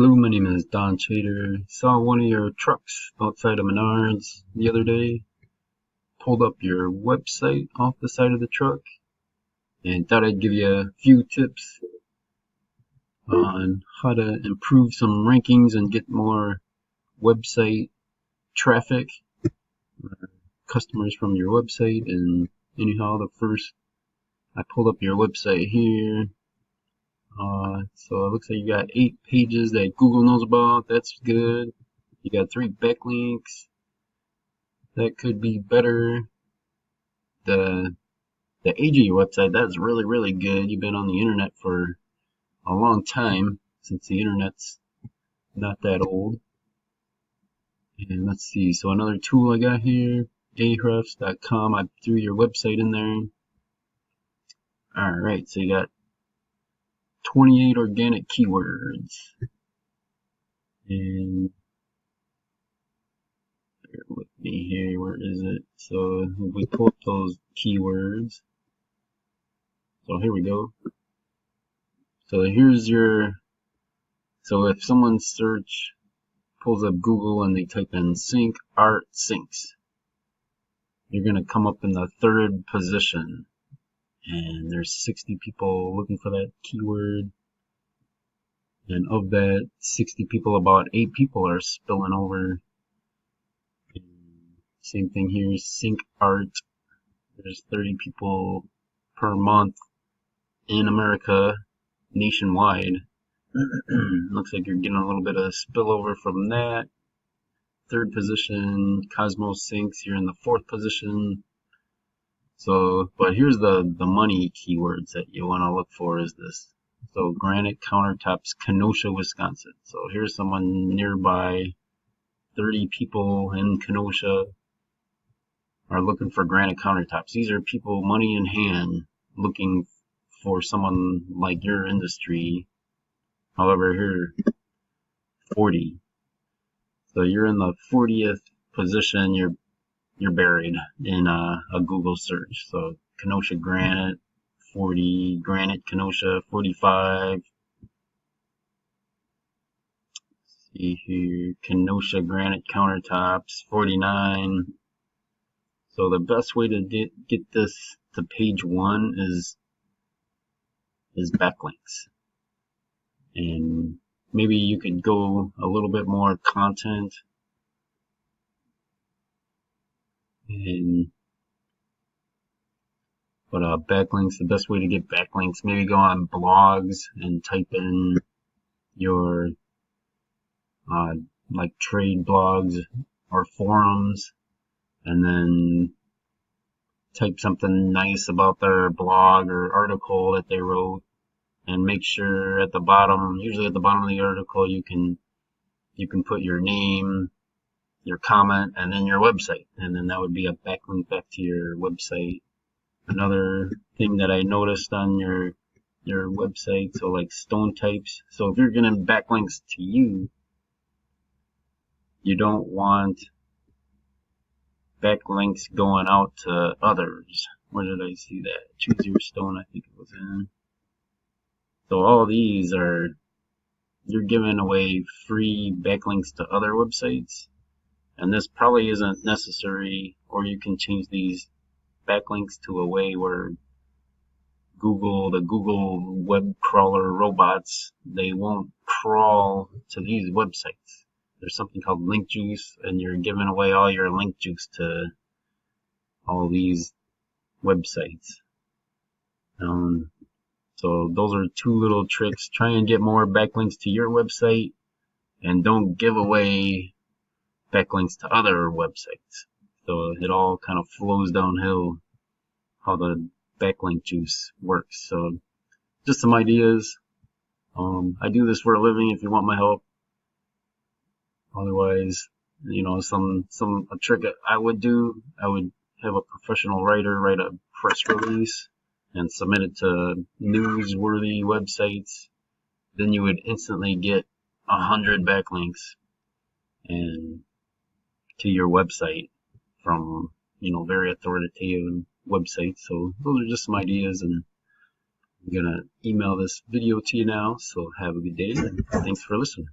Hello, my name is Don Chater. Saw one of your trucks outside of Menards the other day. Pulled up your website off the side of the truck and thought I'd give you a few tips on how to improve some rankings and get more website traffic, customers from your website. And anyhow, I pulled up your website here. So it looks like you got 8 pages that Google knows about. That's good. You got 3 backlinks. That could be better. The age of your website, that's really good. You've been on the internet for a long time, since the internet's not that old. And let's see, so another tool I got here, ahrefs.com. I threw your website in there. Alright, so you got 28 organic keywords. And bear with me here, where is it? So if we pull up those keywords. So here we go. So here's so if someone pulls up Google and they type in sink art sinks, you're gonna come up in the 3rd position. And there's 60 people looking for that keyword. And of that 60 people, about 8 people are spilling over. And same thing here, sink art. There's 30 people per month in America, nationwide. Looks like you're getting a little bit of spillover from that. 3rd position, Cosmos Sinks, you're in the 4th position. So, but here's the money keywords that you want to look for is this. So, granite countertops, Kenosha, Wisconsin. So here's someone nearby. 30 people in Kenosha are looking for granite countertops. These are people, money in hand, looking for someone like your industry. However, here, 40. So you're in the 40th position. You're buried in a Google search. So Kenosha granite, 40, granite Kenosha, 45. See here, Kenosha granite countertops, 49. So the best way to get this to page 1 is backlinks. And maybe you could go a little bit more content. But backlinks, the best way to get backlinks, maybe go on blogs and type in your like trade blogs or forums, and then type something nice about their blog or article that they wrote, and make sure at the bottom, usually at the bottom of the article, you can put your name, your comment, and then your website, and then that would be a backlink back to your website. Another thing that I noticed on your website, so like stone types, so if you're getting backlinks to you, you don't want backlinks going out to others. Where did I see that? Choose your stone, I think it was in. So all these you're giving away free backlinks to other websites, and this probably isn't necessary, or you can change these backlinks to a way where the Google web crawler robots, they won't crawl to these websites. There's something called link juice, and you're giving away all your link juice to all these websites. So those are 2 little tricks. Try and get more backlinks to your website, and don't give away backlinks to other websites. So it all kind of flows downhill how the backlink juice works. So just some ideas. I do this for a living if you want my help. Otherwise, a trick I would do, I would have a professional writer write a press release and submit it to newsworthy websites. Then you would instantly get 100 backlinks and to your website from, very authoritative websites. So those are just some ideas, and I'm gonna email this video to you now. So have a good day, and thanks for listening.